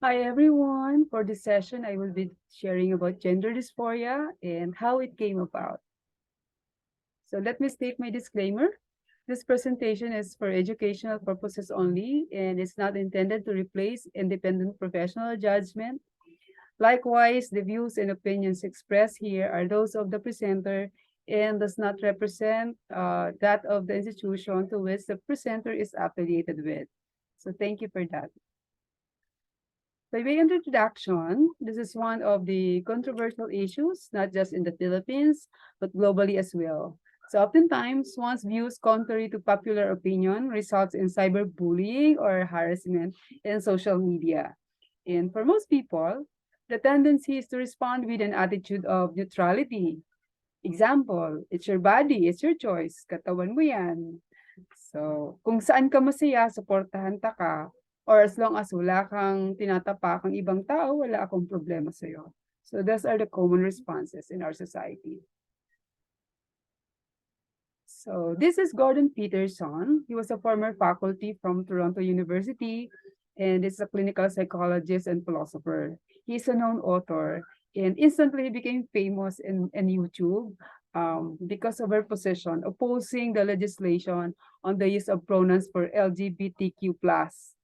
Hi everyone. For this session, I will be sharing about gender dysphoria and how it came about. So let me state my disclaimer. This presentation is for educational purposes only and it's not intended to replace independent professional judgment. Likewise, the views and opinions expressed here are those of the presenter and does not represent that of the institution to which the presenter is affiliated with. So thank you for that. By way of introduction, this is one of the controversial issues, not just in the Philippines, but globally as well. So oftentimes, one's views contrary to popular opinion results in cyberbullying or harassment in social media. And for most people, the tendency is to respond with an attitude of neutrality. Example, it's your body, it's your choice, katawan mo yan. So, kung saan ka masaya, suportahan ta ka. Or as long as wala kang tinatapakang ibang tao, wala akong problema sa'yo. So those are the common responses in our society. So this is Gordon Peterson. He was a former faculty from Toronto University and is a clinical psychologist and philosopher. He's a known author and instantly became famous in YouTube because of her position opposing the legislation on the use of pronouns for LGBTQ plus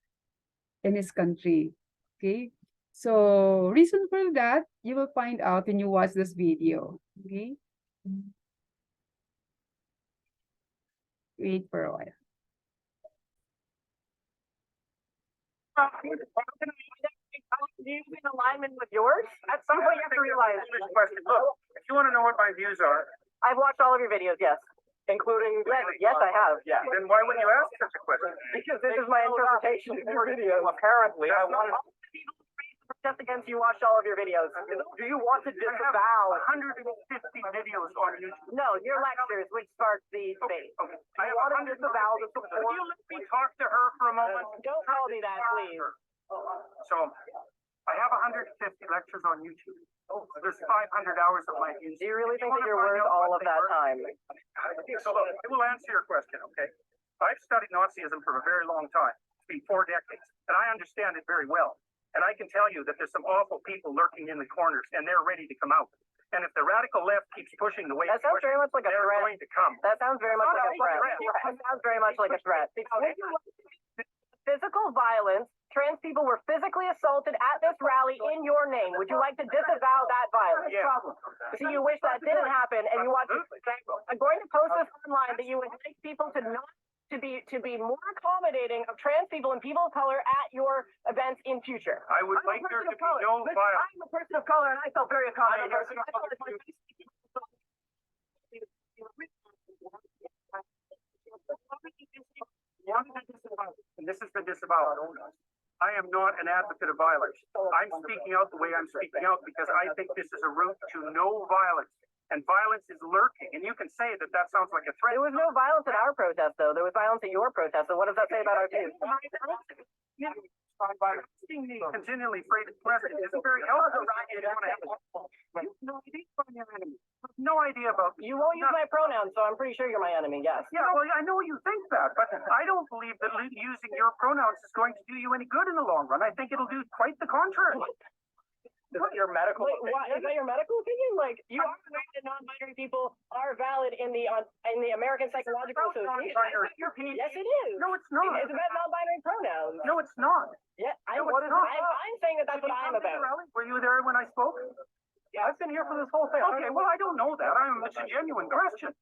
in his country. Okay. So reason for that, you will find out when you watch this video. Okay. Wait for a while. Views in alignment with yours? At some point, you have to realize. Question. Look, if you want to know what my views are, I've watched all of your videos, yes. Including, yes, I have. yeah, then why would you ask such a question? Because this is my interpretation of your video. Apparently, I want just against you watched all of your videos. Do you want to disavow 150 videos on YouTube. No, your lectures, which sparked the debate. Okay. I want to disavow the support. Will you let me talk to her for a moment? Don't call me that, please. So, I have 150 lectures on YouTube. There's 500 hours of my views. Do you really think that you're worth all of that time? So look, I will answer your question, okay? I've studied Nazism for a very long time. It's been 4 decades, and I understand it very well. And I can tell you that there's some awful people lurking in the corners, and they're ready to come out. And if the radical left keeps pushing the way That sounds very much like a they're threat. going to come. That sounds very much Not like a threat. threat. That sounds very much like a threat. Physical violence. Trans people were physically assaulted at this rally in your name. Would you like to disavow that violence? Yeah. So you wish that didn't happen, and you want to. I'm going to post this online that you would like people to not to be more accommodating of trans people and people of color at your events in future. I would like there to be no violence. I'm a person of color, and I felt very accommodating. And this has been disavowed. I am not an advocate of violence. I'm speaking out the way I'm speaking out because I think this is a route to no violence. And violence is lurking. And you can say that that sounds like a threat. There was no violence at our protest, though. There was violence at your protest. So what does that say about our team? Continually afraid of question isn't very helpful. You have no idea about your enemy. No idea about You won't use my pronouns, so I'm pretty sure you're my enemy, yes. Yeah, well, I know you think that, but I don't believe that using your pronouns is going to do you any good in the long run. I think it'll do quite the contrary. Is that your medical opinion? Is that your medical opinion? Like, you are aware that non-binary people are valid in the American Psychological Association. Yes, it is. No, it's not. It's about non-binary pronouns. No, it's not. Yeah, No, it's not. I'm saying that that's what I'm about. Were you there when I spoke? Yeah, I've been here for this whole thing. Okay, well, I don't know that. It's a genuine question.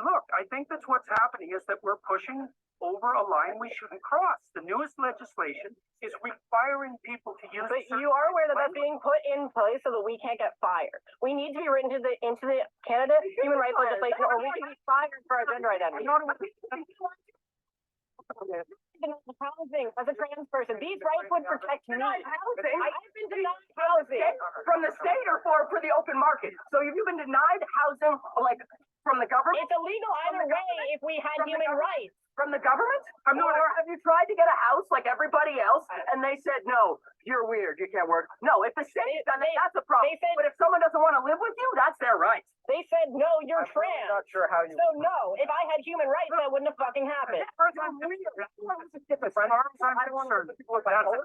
Look, I think that's what's happening is that we're pushing over a line we shouldn't cross. The newest legislation is requiring people to use. But you are aware that that's being put in place so that we can't get fired. We need to be written into the Canada human rights legislation, or we can be fired for our gender identity. Housing as a trans person, these rights would protect me. Housing. I've been denied housing From the state or for the open market? So have you been denied housing, like, from the government? It's illegal either way if we had human rights. From the government? Or have you tried to get a house like everybody else, and they said, no, you're weird, you can't work? No, if the state's done it, that's a problem. But if someone doesn't want to live with you, that's their right. They said, no, you're trans. Not sure how you. So no, if I had human rights, that wouldn't have fucking happened. That's a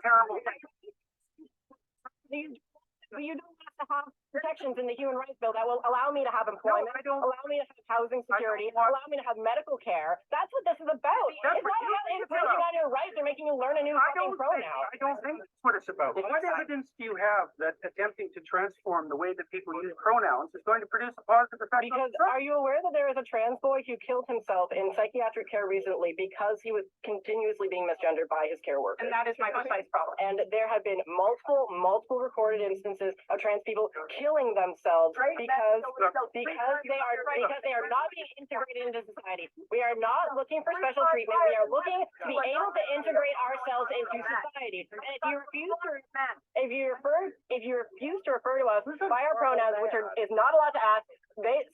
terrible thing. protections in the human rights bill that will allow me to have employment, I don't. allow me to have housing security, want- allow me to have medical care. That's what this is about. That's It's what not you about think it's infringing about. on your rights or making you learn a new fucking pronoun. I don't think that's what it's about. What evidence do you have that attempting to transform the way that people use pronouns is going to produce a positive effect? Because are you aware that there is a trans boy who killed himself in psychiatric care recently because he was continuously being misgendered by his care workers? And that is my precise problem. And there have been multiple recorded instances of trans people killing themselves because they are not being integrated into society. We are not looking for special treatment. We are looking to be able to integrate ourselves into society. And if you refuse to refer to us by our pronouns, which is not allowed to ask,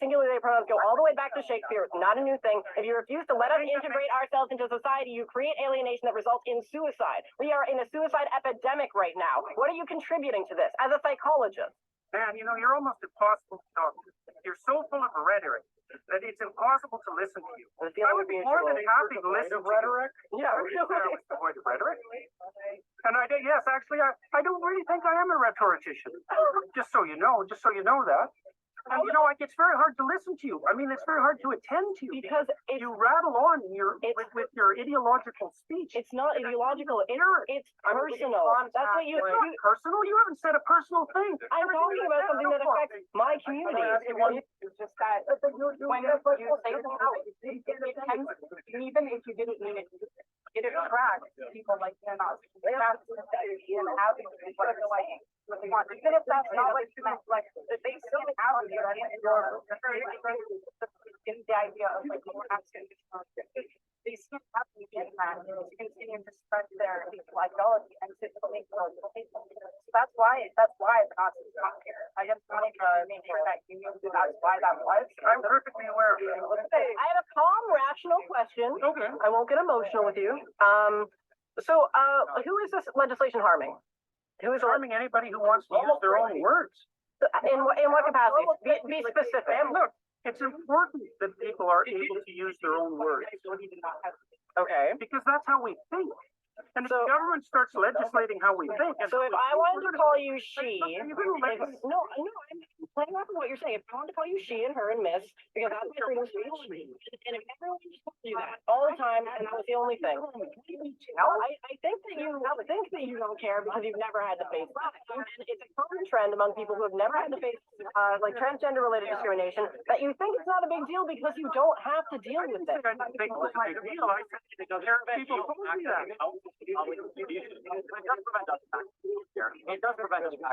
singular they pronouns go all the way back to Shakespeare. It's not a new thing. If you refuse to let us integrate ourselves into society, you create alienation that results in suicide. We are in a suicide epidemic right now. What are you contributing to this as a psychologist? Man, you know, you're almost impossible to talk to. You're so full of rhetoric that it's impossible to listen to you. I would be more than happy to listen to rhetoric. Yeah, really. Avoid rhetoric. And yes, actually, I don't really think I am a rhetorician. Just so you know that. And you know, it's very hard to listen to you. I mean, it's very hard to attend to you Because you rattle on with your ideological speech. it's not ideological. It's personal. That's what It's not personal. You haven't said a personal thing. I'm talking about something that affects my community. It's just that when you say something, even if you didn't mean it, it attracts people like you're not. Even if that's not what you meant, like they still have you and you're very in the idea of like more asking. They still have to get that to continue to spread their ideology and to make those statements. So that's why the Nazis got here. I just wanted to make sure that you knew that's why that was. I'm perfectly aware of it. I have a calm, rational question. Okay. I won't get emotional with you. Who is this legislation harming? Who is Harming anybody who wants to use their own words. in what capacity? Be specific. Look, it's important that people are able to use their own words Okay. because that's how we think. And if So- the government starts legislating how we think, So if I wanted to call you she, You couldn't let me- I'm playing off of what you're saying. If I wanted to call you she and her and miss, because that's my freedom of speech, and if everyone just wanted to do that all the time, and that was the only thing, I think that you don't care because you've never had to face that. And it's a common trend among people who have never had to face like transgender related discrimination that you think it's not a big deal because you don't have to deal with it. I didn't think it was a big deal. I said there are people who told me that. It does prevent us from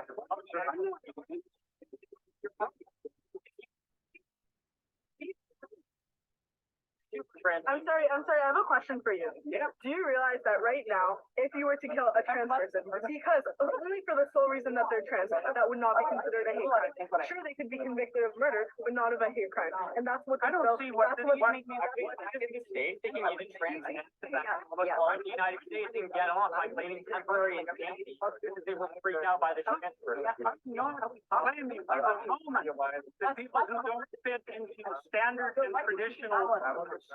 I'm sorry, I have a question for you. Yeah. Do you realize that right now, if you were to kill a trans person, because only for the sole reason that they're trans, that would not be considered a hate crime. Sure, they could be convicted of murder, but not of a hate crime. And that's what I don't see what that's this what makes in the States, they can even translate almost all in the United States and get off by claiming temporary insanity because they were freaked out by the transfer. Claiming for the moment that people who don't fit into standard and traditional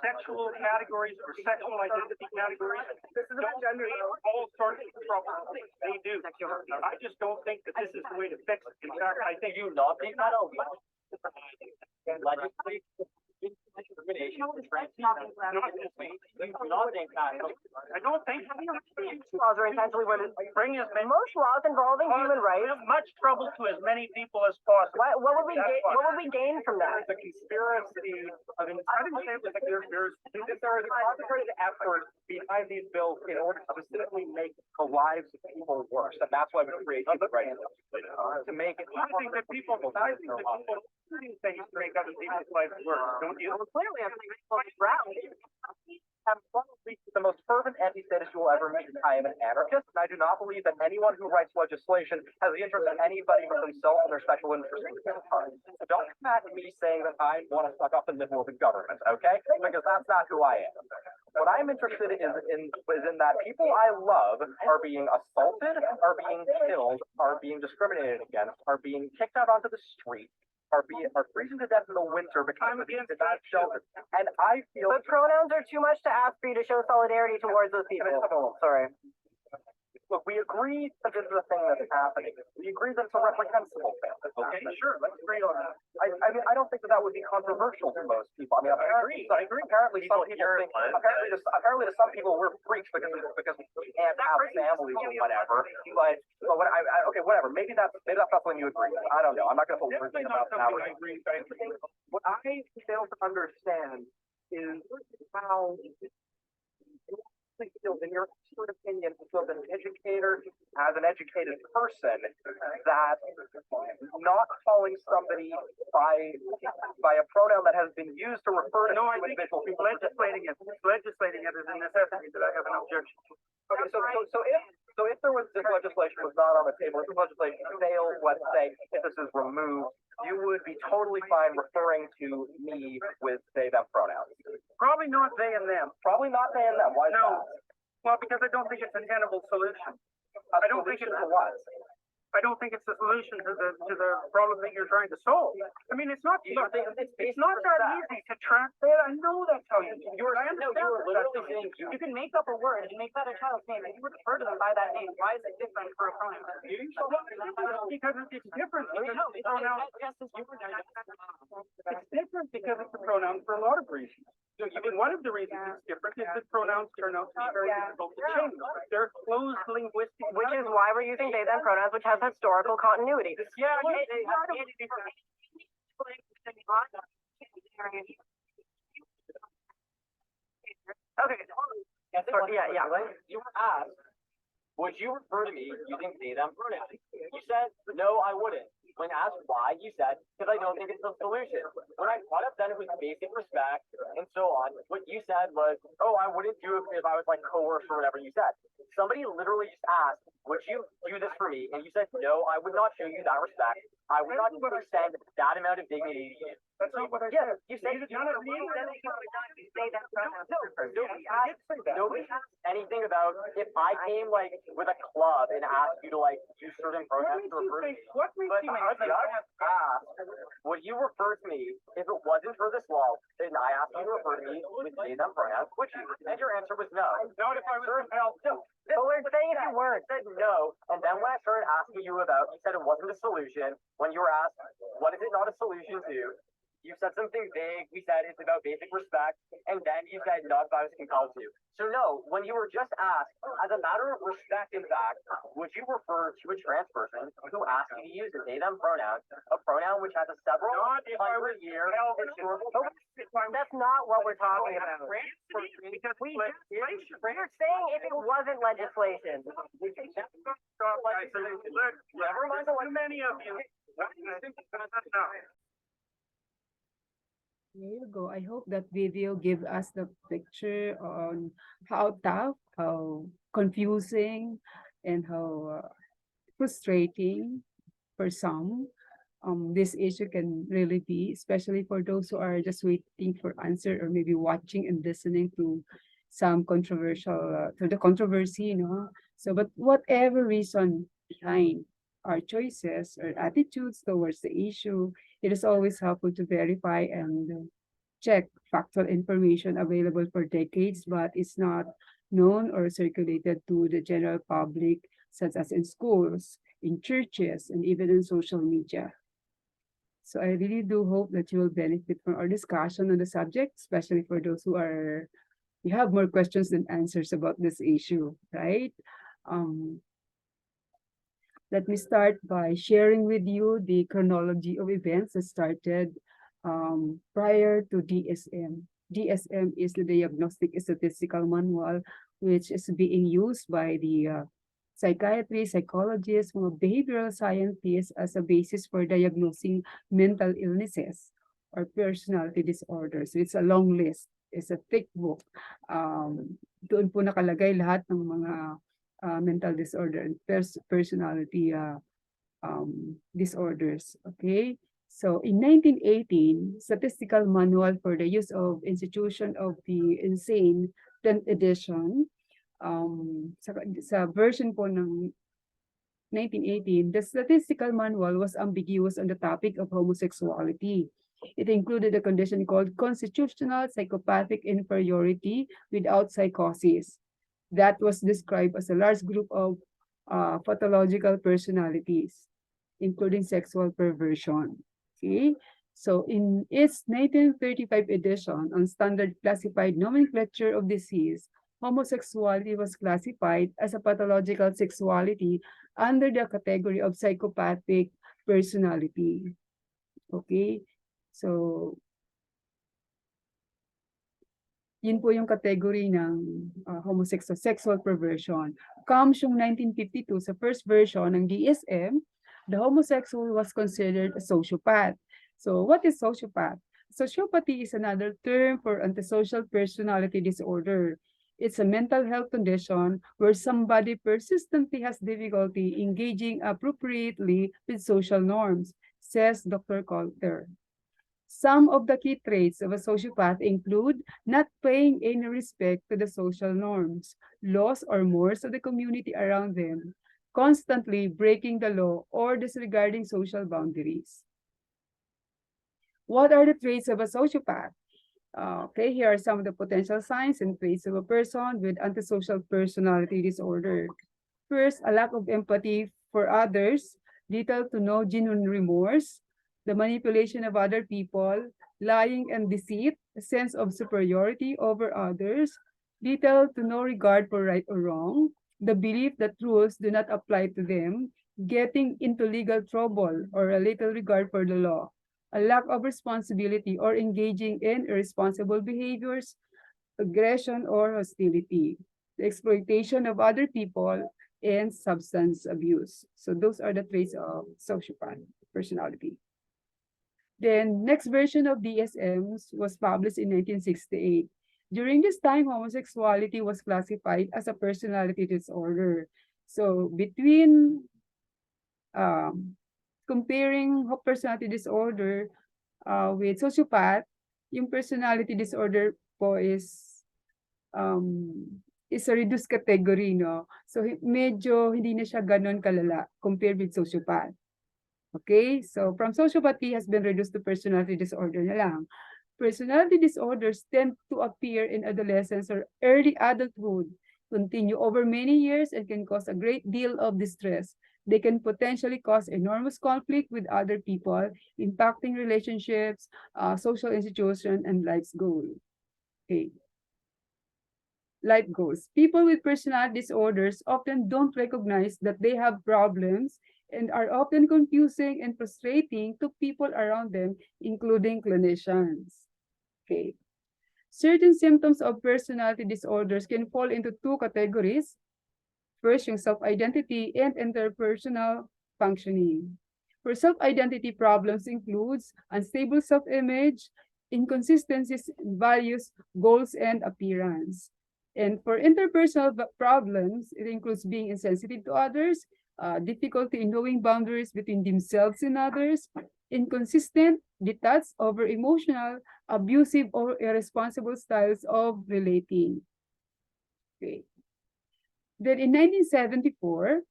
sexual categories or sexual identity categories don't face all sorts of trouble. They do. I just don't think that this is the way to fix it. In fact, I think You not think that legislate discrimination for trans people? You do not think that? I don't think Laws are intentionally what bring as many most laws involving human rights. as much trouble to as many people as possible. What would we gain from that? The conspiracy of I didn't say it was a conspiracy. There is a concentrated effort behind these bills in order to specifically make the lives of people worse, and that's why we create human rights to make it. I think that people doing things to make other people's lives worse, don't you? Clearly, I think it's brown. I'm probably the most fervent anti-statist you will ever meet. I am an anarchist, and I do not believe that anyone who writes legislation has the interest of anybody but themselves and their special interests. So don't come at me saying that I want to suck up and nibble with the government, okay? Because that's not who I am. What I'm interested in is in that people I love are being assaulted, are being killed, are being discriminated against, are being kicked out onto the street, are freezing to death in the winter because of being denied shelter. And I feel But pronouns are too much to ask for you to show solidarity towards those people. Sorry. look, we agree that this is a thing that's happening. We agree that it's a reprehensible thing. Okay, sure, let's agree on that. I mean, I don't think that would be controversial to most people. I mean, apparently, apparently some people think, apparently to some people we're freaks because we can't have families or whatever. But what, okay, whatever. Maybe that's not something you agree with. I don't know. I'm not going to put words in Definitely your not mouth now. something I agree with. What I fail to understand is how in your expert opinion, as an educator, as an educated person, that not calling somebody by a pronoun that has been used to refer to No, I think individual people. legislating it is a necessity that I have an objection to. Okay, so if there was this legislation was not on the table, if this legislation failed, let's say, if this is removed, you would be totally fine referring to me with they them pronouns. Probably not they and them. Probably not they and them. Why is No. that? Well, because I don't think it's a tenable solution. I don't think it's it's- to what? I don't think it's the solution to the problem that you're trying to solve. I mean, it's not, look, it's not that easy to track that. I know that's how you, I understand. literally saying you can make up a word and make that a child's name and you refer to them by that name. Why is it different for a pronoun? Because it's different. Because No, it's pronoun. just as you were It's different because it's a pronoun for a lot of reasons. I mean, one of the reasons it's different is that pronouns turn out to be very difficult to change. They're closed linguistic. Which is why we're using they, them pronouns, which has historical continuity. Yeah, Okay. Yeah. You were asked, would you refer to me using they them pronouns? You said, no, I wouldn't. When asked why, you said, because I don't think it's the solution. When I brought up then it was basic respect and so on, what you said was, oh, I wouldn't do it if I was like coerced or whatever you said. Somebody literally just asked, would you do this for me? And you said, no, I would not show you that respect. I would not extend that amount of dignity to you. That's not what I Yeah, said. you said nobody asked anything about if I came like with a club and asked you to like use certain pronouns to refer to me. What makes But you I think asked, would you refer to me if it wasn't for this law? Then I asked you to refer to me with they them pronouns, which you, and your answer was no. Not if I was compelled to. But we're saying if you weren't, said no, and then when I started asking you about, you said it wasn't a solution. When you were asked, what is it not a solution to? You said something vague. We said it's about basic respect, and then you said not if I was compelled to. So no, when you were just asked, as a matter of respect, in fact, would you refer to a trans person who asked you to use a they them pronoun, a pronoun which has a several Not if I was hundred-year compelled to. historical? That's not what we're talking about. Because We we're saying if it wasn't legislation. Never mind, too many of you. No. There you go. I hope that video give us the picture on how tough, how confusing, and how frustrating for some this issue can really be, especially for those who are just waiting for answer or maybe watching and listening to some controversial to the controversy, you know. So, but whatever reason behind our choices or attitudes towards the issue, it is always helpful to verify and check factual information available for decades, but it's not known or circulated to the general public, such as in schools, in churches, and even in social media. So I really do hope that you will benefit from our discussion on the subject, especially for those who are, you have more questions than answers about this issue, right? Let me start by sharing with you the chronology of events that started prior to DSM. DSM is the Diagnostic Statistical Manual, which is being used by the psychiatry, psychologists, mga behavioral scientists as a basis for diagnosing mental illnesses or personality disorders. So it's a long list. It's a thick book. Doon po nakalagay lahat ng mga mental disorder and personality disorders. Okay. So in 1918, Statistical Manual for the Use of Institution of the Insane, 10th edition, sa version po ng 1918, the Statistical Manual was ambiguous on the topic of homosexuality. It included a condition called constitutional psychopathic inferiority without psychosis. That was described as a large group of pathological personalities, including sexual perversion. Okay, so in its 1935 edition on standard classified nomenclature of disease, homosexuality was classified as a pathological sexuality under the category of psychopathic personality. Okay, so yun po yung category ng homosexual sexual perversion. Comes yung 1952 sa first version ng DSM, the homosexual was considered a sociopath. So what is sociopath? Sociopathy is another term for antisocial personality disorder. It's a mental health condition where somebody persistently has difficulty engaging appropriately with social norms, says Dr. Coulter. Some of the key traits of a sociopath include not paying any respect to the social norms, laws, or mores of the community around them, constantly breaking the law or disregarding social boundaries. What are the traits of a sociopath? Okay, here are some of the potential signs and traits of a person with antisocial personality disorder. First, a lack of empathy for others, little to no genuine remorse, the manipulation of other people, lying and deceit, a sense of superiority over others, little to no regard for right or wrong, the belief that rules do not apply to them, getting into legal trouble or a little regard for the law, a lack of responsibility or engaging in irresponsible behaviors, aggression or hostility, the exploitation of other people, and substance abuse. So those are the traits of sociopath personality. Then next version of DSM was published in 1968. During this time, homosexuality was classified as a personality disorder. So between comparing personality disorder with sociopath, yung personality disorder po is a reduced category, no? So medyo hindi na siya ganon kalala compared with sociopath. Okay, so from sociopathy has been reduced to personality disorder na lang. Personality disorders tend to appear in adolescence or early adulthood, continue over many years, and can cause a great deal of distress. They can potentially cause enormous conflict with other people, impacting relationships, social institution, and life's goal. Okay. Life goals. People with personality disorders often don't recognize that they have problems and are often confusing and frustrating to people around them, including clinicians. Okay. Certain symptoms of personality disorders can fall into two categories. First, yung self-identity and interpersonal functioning. For self-identity problems includes unstable self-image, inconsistencies in values, goals, and appearance. And for interpersonal problems, it includes being insensitive to others, difficulty in knowing boundaries between themselves and others, inconsistent, detached, over-emotional, abusive, or irresponsible styles of relating. Okay. Then in 1974,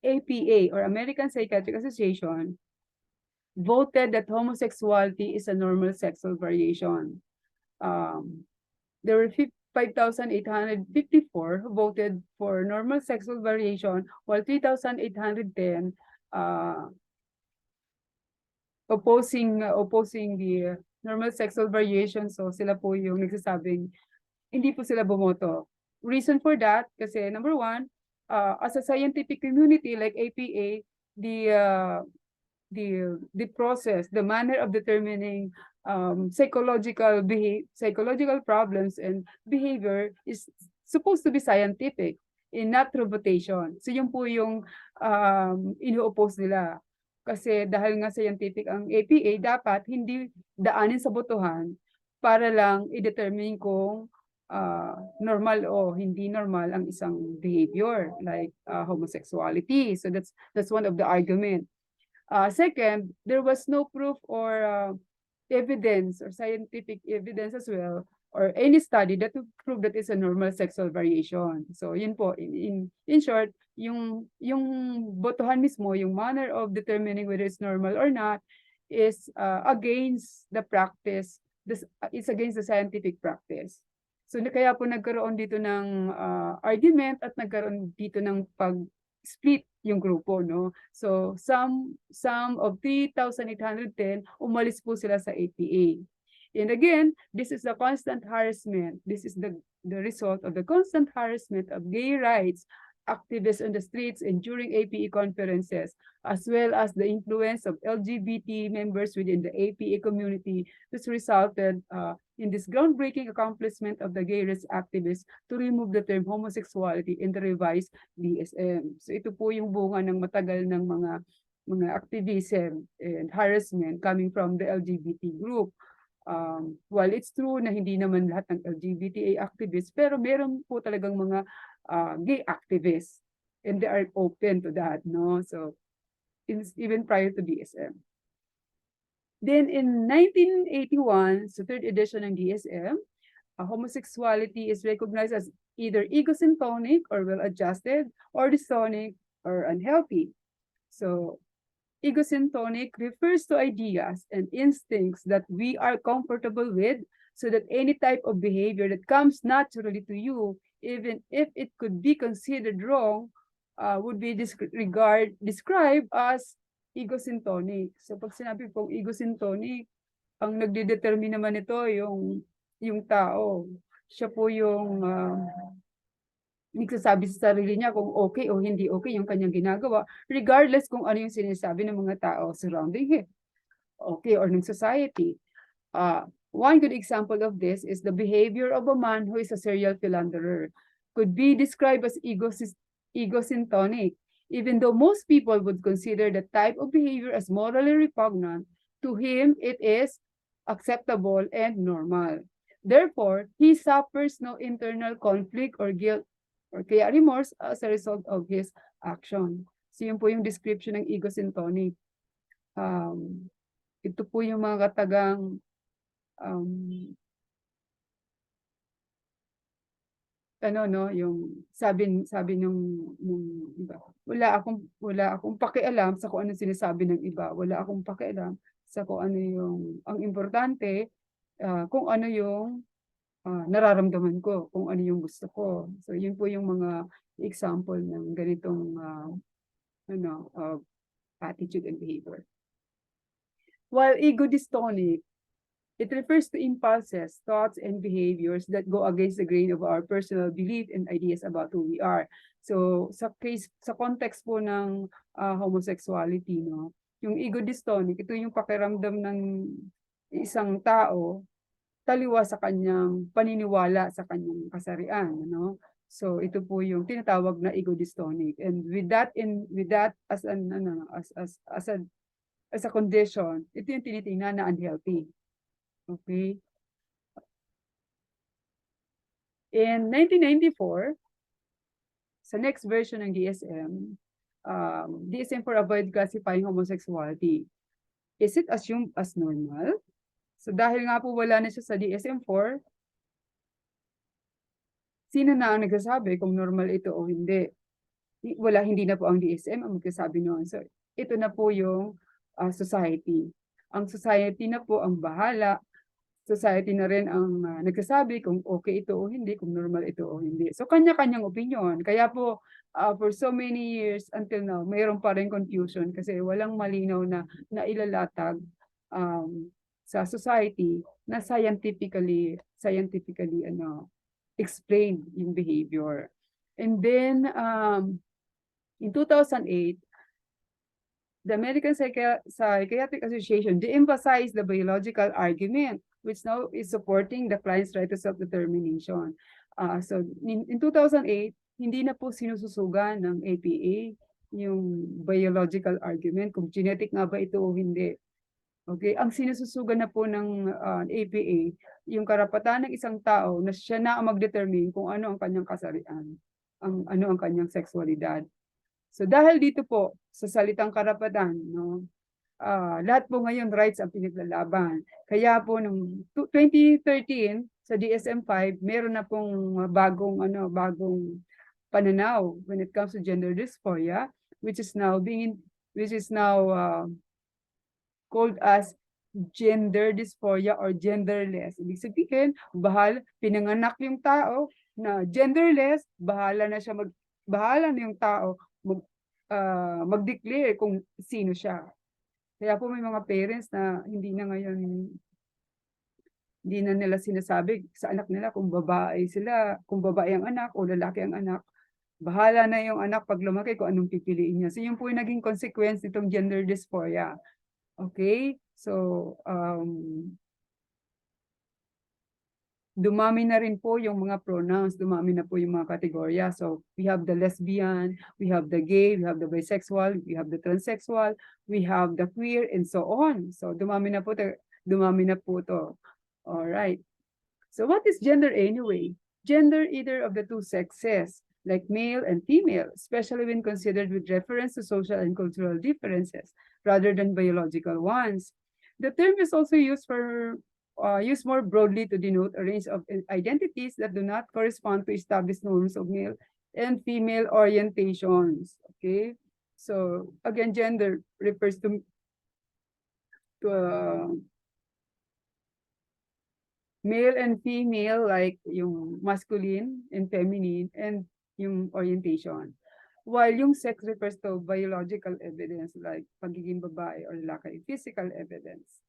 APA, or American Psychiatric Association, voted that homosexuality is a normal sexual variation. There were 5,854 who voted for normal sexual variation, while 3,810 opposing the normal sexual variation. So sila po yung nagsasabing hindi po sila bumoto. Reason for that, kasi number one, as a scientific community like APA, the process, the manner of determining psychological problems and behavior is supposed to be scientific and not through votation. So yun po yung ino-oppose nila. Kasi dahil nga scientific ang APA, dapat hindi daanin sa botohan para lang i-determine kung normal o hindi normal ang isang behavior like homosexuality. So that's one of the argument. Second, there was no proof or evidence or scientific evidence as well or any study that would prove that it's a normal sexual variation. So yun po, in short, yung botohan mismo, yung manner of determining whether it's normal or not is against the practice, it's against the scientific practice. So kaya po nagkaroon dito ng argument at nagkaroon dito ng split yung grupo, no? So, some of 3,810 umalis po sila sa APA. And again, this is the constant harassment. This is the result of the constant harassment of gay rights activists on the streets and during APA conferences, as well as the influence of LGBT members within the APA community, which resulted in this groundbreaking accomplishment of the gay rights activists to remove the term homosexuality in the revised DSM. So ito po yung bunga ng matagal ng mga activism and harassment coming from the LGBT group. While it's true na hindi naman lahat ng LGBTA activists, pero meron po talagang mga gay activists, and they are open to that, no? So, even prior to DSM. Then in 1981, so third edition ng DSM, homosexuality is recognized as either egosyntonic or well-adjusted, or dystonic or unhealthy. So, egosyntonic refers to ideas and instincts that we are comfortable with, so that any type of behavior that comes naturally to you, even if it could be considered wrong, would be described as egosyntonic. So pag sinabi pong egosyntonic, ang nagdedetermine naman ito yung tao. Siya po yung nagsasabi sa sarili niya kung okay o hindi okay yung kanyang ginagawa, regardless kung ano yung sinasabi ng mga tao surrounding him, okay, or ng society. One good example of this is the behavior of a man who is a serial philanderer. Could be described as egosyntonic, even though most people would consider the type of behavior as morally repugnant. To him, it is acceptable and normal. Therefore, he suffers no internal conflict or guilt or kaya remorse as a result of his action. So yun po yung description ng egosyntonic. Ito po yung mga katagang yung sabi nung iba, wala akong pakialam sa kung ano sinasabi ng iba, wala akong pakialam sa kung ano yung ang importante, kung ano yung nararamdaman ko, kung ano yung gusto ko. So yun po yung mga example ng ganitong attitude and behavior. While ego dystonic, it refers to impulses, thoughts, and behaviors that go against the grain of our personal belief and ideas about who we are. So, sa context po ng homosexuality, no, yung ego dystonic, ito yung pakiramdam ng isang tao taliwa sa kanyang paniniwala sa kanyang kasarian, no? So, ito po yung tinatawag na ego dystonic. And with that as a condition, ito yung tinitingnan na unhealthy. Okay. In 1994, sa next version ng DSM, DSM for avoid classifying homosexuality. Is it assumed as normal? So dahil nga po wala na siya sa DSM-4, sino na ang nagsasabi kung normal ito o hindi? Hindi na po ang DSM ang magsasabi noon. So ito na po yung society. Ang society na po ang bahala. Society na rin ang nagsasabi kung okay ito o hindi, kung normal ito o hindi. So, kanya-kanyang opinion. Kaya po, for so many years until now, mayroon pa rin confusion kasi walang malinaw na ilalatag sa society na scientifically explain yung behavior. And then, in 2008, the American Psychiatric Association, they emphasized the biological argument, which now is supporting the client's right to self-determination. So in 2008, hindi na po sinususugan ng APA yung biological argument, kung genetic nga ba ito o hindi. Okay, ang sinususugan na po ng APA, yung karapatan ng isang tao na siya na ang mag-determine kung ano ang kanyang kasarian, ano ang kanyang sexualidad. So dahil dito po sa salitang karapatan, no, lahat po ngayon rights ang pinaglalaban. Kaya po noong 2013 sa DSM-5, meron na pong bagong pananaw when it comes to gender dysphoria, which is now called as gender dysphoria or genderless. Ibig sabihin, pinanganak yung tao na genderless, bahala na yung tao mag-declare kung sino siya. Kaya po may mga parents na hindi na ngayon, hindi na nila sinasabi sa anak nila kung babae sila, kung babae ang anak o lalaki ang anak. Bahala na yung anak pag lumaki kung anong pipiliin niya. So yun po yung naging consequence nitong gender dysphoria. Okay? So, dumami na rin po yung mga pronouns, dumami na po yung mga kategorya. So, we have the lesbian, we have the gay, we have the bisexual, we have the transsexual, we have the queer, and so on. So, dumami na po to. All right. So, what is gender anyway? Gender either of the two sexes, like male and female, especially when considered with reference to social and cultural differences, rather than biological ones. The term is also used more broadly to denote a range of identities that do not correspond to established norms of male and female orientations. Okay, so again, gender refers to male and female, like yung masculine and feminine, and yung orientation. While yung sex refers to biological evidence, like pagiging babae or lalaki, physical evidence.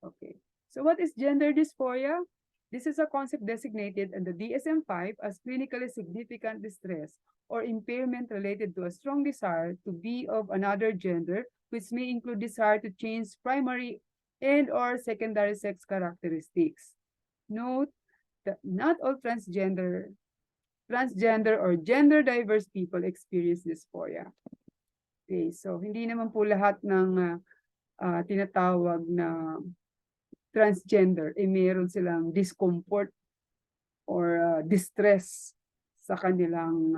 Okay. So what is gender dysphoria? This is a concept designated in the DSM-5 as clinically significant distress or impairment related to a strong desire to be of another gender, which may include desire to change primary and or secondary sex characteristics. Note that not all transgender or gender diverse people experience dysphoria. Okay, so hindi naman po lahat ng tinatawag na transgender, meron silang discomfort or distress sa kanilang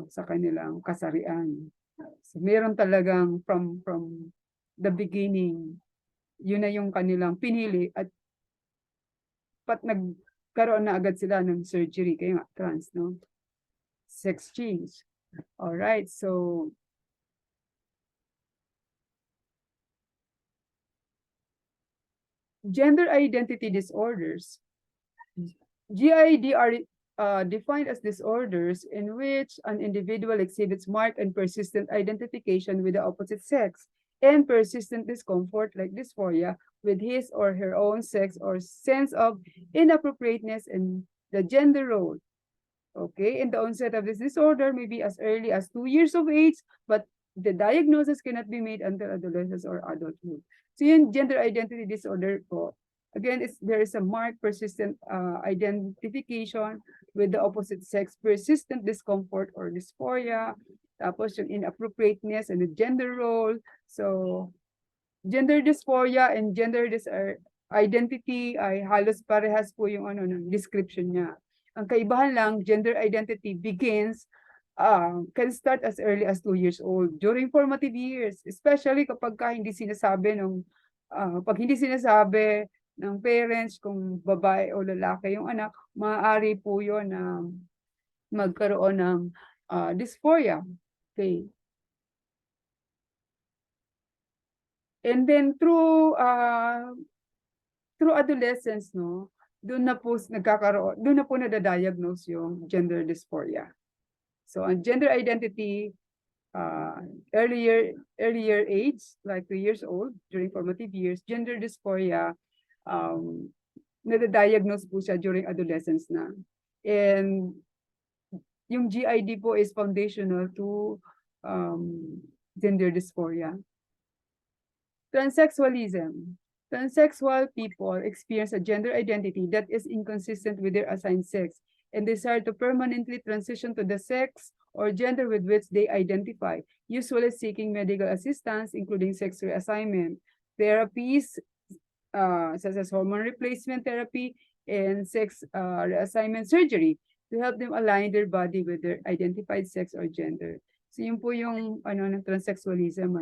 sa kanilang kasarian. So meron talagang from the beginning, yun na yung kanilang pinili at nagkaroon na agad sila ng surgery, kaya nga trans, no? Sex change. All right, so gender identity disorders. GID are defined as disorders in which an individual exhibits marked and persistent identification with the opposite sex and persistent discomfort like dysphoria with his or her own sex or sense of inappropriateness in the gender role. Okay, and the onset of this disorder may be as early as 2 years of age, but the diagnosis cannot be made until adolescence or adulthood. So yung gender identity disorder po, again, there is a marked persistent identification with the opposite sex, persistent discomfort or dysphoria, tapos yung inappropriateness and the gender role. So, gender dysphoria and gender identity ay halos parehas po yung ng description niya. Ang kaibahan lang, gender identity can start as early as 2 years old during formative years, especially kapag hindi sinasabi pag hindi sinasabi ng parents kung babae o lalaki yung anak, maaari po yun na magkaroon ng dysphoria. Okay. And then through adolescence, no, doon na po nadadiagnose yung gender dysphoria. So ang gender identity, earlier age, like 2 years old, during formative years, gender dysphoria, nadadiagnose po siya during adolescence na. And yung GID po is foundational to gender dysphoria. Transsexualism. Transsexual people experience a gender identity that is inconsistent with their assigned sex and desire to permanently transition to the sex or gender with which they identify, usually seeking medical assistance, including sex reassignment, therapies, such as hormone replacement therapy and sex reassignment surgery to help them align their body with their identified sex or gender. So yun po yung ng transsexualism,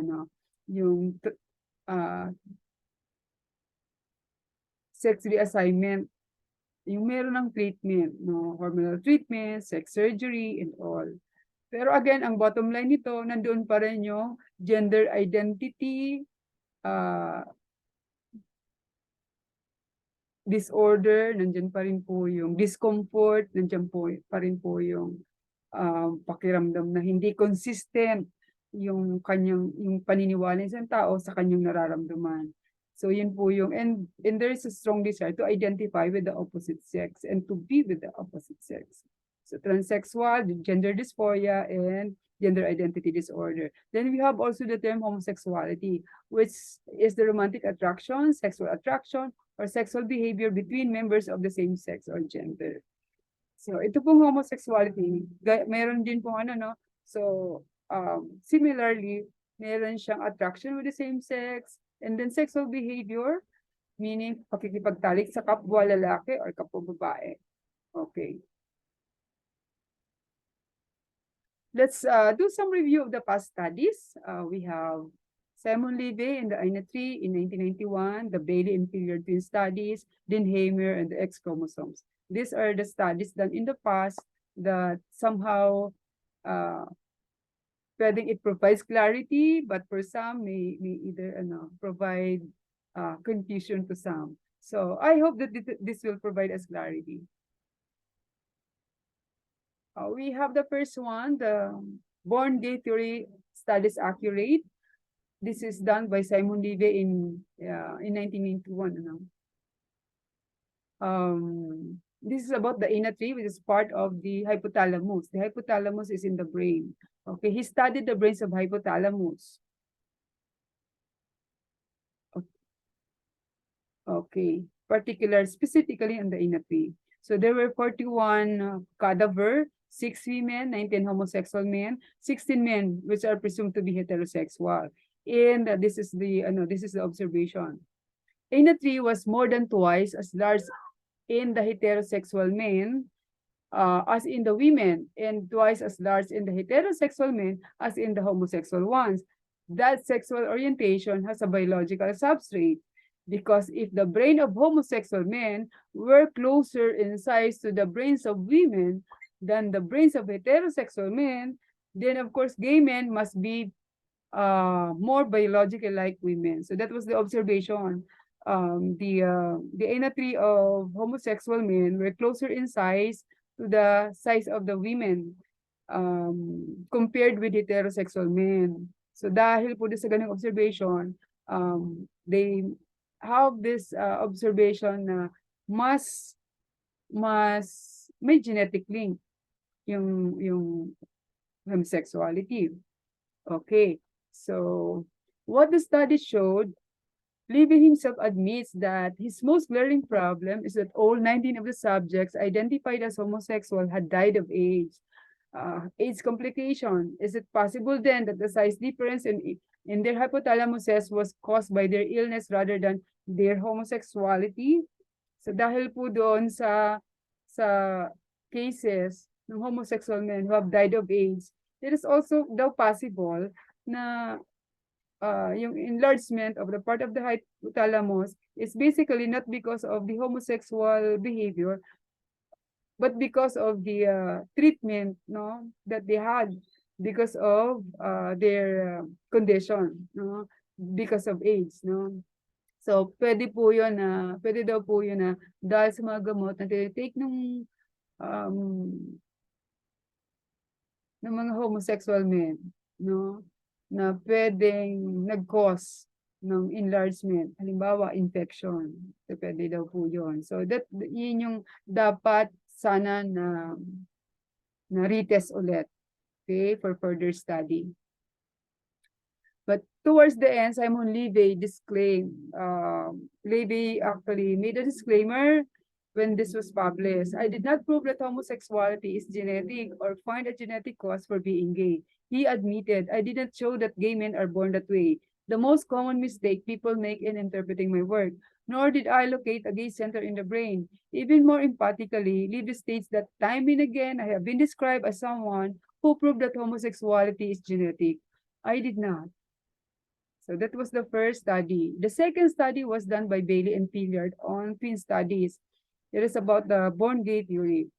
yung sex reassignment, yung meron ng treatment, no, hormonal treatment, sex surgery, and all. Pero again, ang bottom line nito, nandoon pa rin yung gender identity disorder, nandiyan pa rin po yung discomfort, nandiyan pa rin po yung pakiramdam na hindi consistent yung paniniwala ng isang tao sa kanyang nararamdaman. So yun po yung, and there is a strong desire to identify with the opposite sex and to be with the opposite sex. So transsexual, gender dysphoria, and gender identity disorder. Then we have also the term homosexuality, which is the romantic attraction, sexual attraction, or sexual behavior between members of the same sex or gender. So ito pong homosexuality, meron din pong ano, no? So similarly, meron siyang attraction with the same sex, and then sexual behavior, meaning pakikipagtalik sa kapwa lalaki or kapwa babae. Okay. Let's do some review of the past studies. We have Simon Levy and the INA3 in 1991, the Bailey and Pilliard twin studies, Denheimer and the X chromosomes. These are the studies done in the past that somehow pwedeng it provides clarity, but for some may either provide confusion to some. So I hope that this will provide us clarity. We have the first one, the born gay theory studies accurate. This is done by Simon Levy in 1991. This is about the INA3, which is part of the hypothalamus. The hypothalamus is in the brain. Okay, he studied the brains of hypothalamus. Okay, specifically on the INA3. So there were 41 cadaver, 6 women, 19 homosexual men, 16 men, which are presumed to be heterosexual. And this is the observation. INA3 was more than twice as large in the heterosexual men as in the women, and twice as large in the heterosexual men as in the homosexual ones. That sexual orientation has a biological substrate, because if the brain of homosexual men were closer in size to the brains of women than the brains of heterosexual men, then of course gay men must be more biologically like women. So that was the observation. The INA3 of homosexual men were closer in size to the size of the women compared with heterosexual men. So dahil po sa ganung observation, they have this observation na mas may genetic link yung homosexuality. Okay, so what the study showed, Levy himself admits that his most glaring problem is that all 19 of the subjects identified as homosexual had died of AIDS. AIDS complication. Is it possible then that the size difference in their hypothalamuses was caused by their illness rather than their homosexuality? So dahil po doon sa cases ng homosexual men who have died of AIDS, it is also daw possible na yung enlargement of the part of the hypothalamus is basically not because of the homosexual behavior, but because of the treatment, no, that they had because of their condition, no, because of AIDS, no. So pwede daw po yun na dahil sa mga gamot na tinitake ng mga homosexual men, no, na pwedeng nag-cause ng enlargement, halimbawa infection. So pwede daw po yun. So yun yung dapat sana na retest ulit, okay, for further study. But towards the end, Simon Levy disclaimed, Levy actually made a disclaimer when this was published. I did not prove that homosexuality is genetic or find a genetic cause for being gay. He admitted, I didn't show that gay men are born that way, the most common mistake people make in interpreting my work, nor did I locate a gay center in the brain. Even more emphatically, Levy states that time and again, I have been described as someone who proved that homosexuality is genetic. I did not. So that was the first study. The second study was done by Bailey and Pilliard on twin studies. It is about the born gay theory.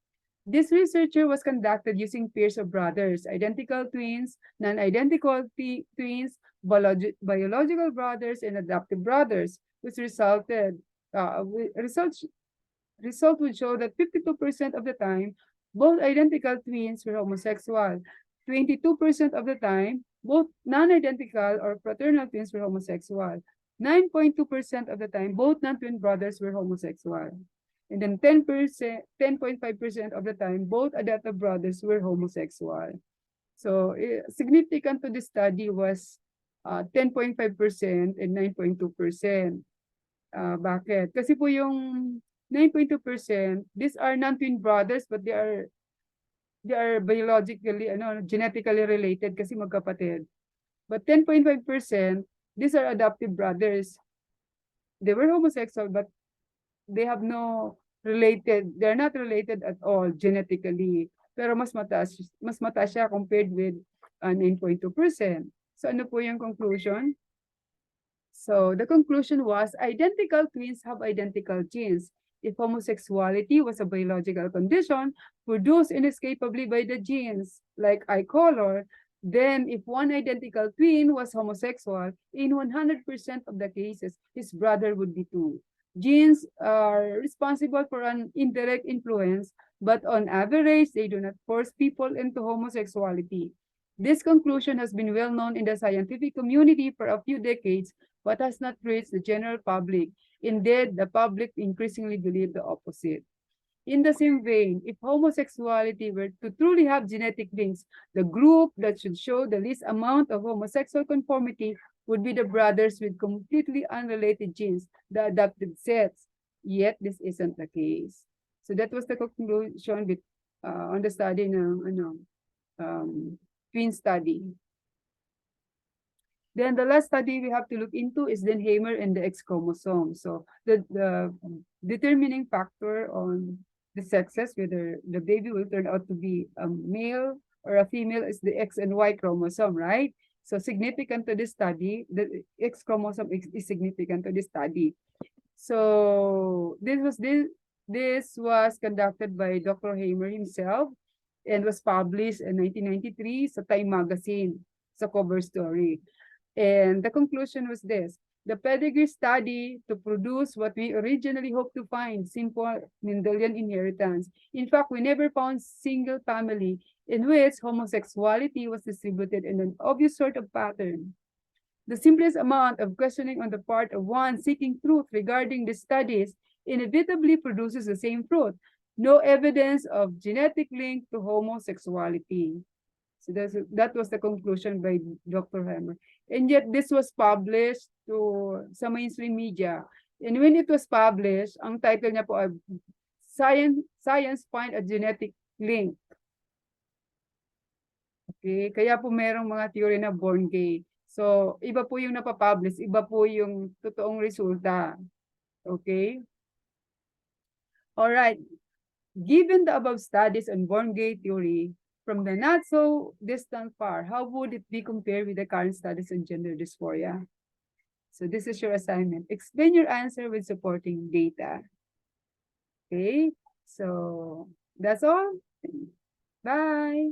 This researcher was conducted using pairs of brothers, identical twins, non-identical twins, biological brothers, and adoptive brothers, which result would show that 52% of the time, both identical twins were homosexual. 22% of the time, both non-identical or fraternal twins were homosexual. 9.2% of the time, both non-twin brothers were homosexual. And then 10.5% of the time, both adoptive brothers were homosexual. So significant to this study was 10.5% and 9.2%. Bakit? Kasi po yung 9.2%, these are non-twin brothers but they are biologically, genetically related kasi magkapatid. But 10.5%, these are adoptive brothers. They were homosexual but they have no they're not related at all genetically. Pero mas mataas siya compared with 9.2%. So ano po yung conclusion? So the conclusion was identical twins have identical genes. If homosexuality was a biological condition produced inescapably by the genes, like eye color, then if one identical twin was homosexual, in 100% of the cases, his brother would be too. Genes are responsible for an indirect influence, but on average, they do not force people into homosexuality. This conclusion has been well known in the scientific community for a few decades, but has not reached the general public. Indeed, the public increasingly believe the opposite. In the same vein, if homosexuality were to truly have genetic links, the group that should show the least amount of homosexual conformity would be the brothers with completely unrelated genes, the adopted sets. Yet, this isn't the case. So that was the conclusion with, on the study ng twin study. Then the last study we have to look into is Denheimer and the X chromosome. So the determining factor on the sexes, whether the baby will turn out to be a male or a female, is the X and Y chromosome, right? So significant to this study, the X chromosome is significant to this study. So this was conducted by Dr. Hamer himself and was published in 1993 sa Time magazine sa cover story. And the conclusion was this: the pedigree study to produce what we originally hoped to find, simple Mendelian inheritance. In fact, we never found single family in which homosexuality was distributed in an obvious sort of pattern. The simplest amount of questioning on the part of one seeking truth regarding the studies inevitably produces the same truth: no evidence of genetic link to homosexuality. So that was the conclusion by Dr. Hammer. And yet this was published sa mainstream media. And when it was published, ang title niya po ay Science Find a Genetic Link. Okay, kaya po merong mga theory na born gay. So, iba po yung napapublish, iba po yung totoong resulta. Okay? All right. Given the above studies on born gay theory, from the not so distant far, how would it be compared with the current studies on gender dysphoria? So this is your assignment. Explain your answer with supporting data. Okay, so that's all. Bye.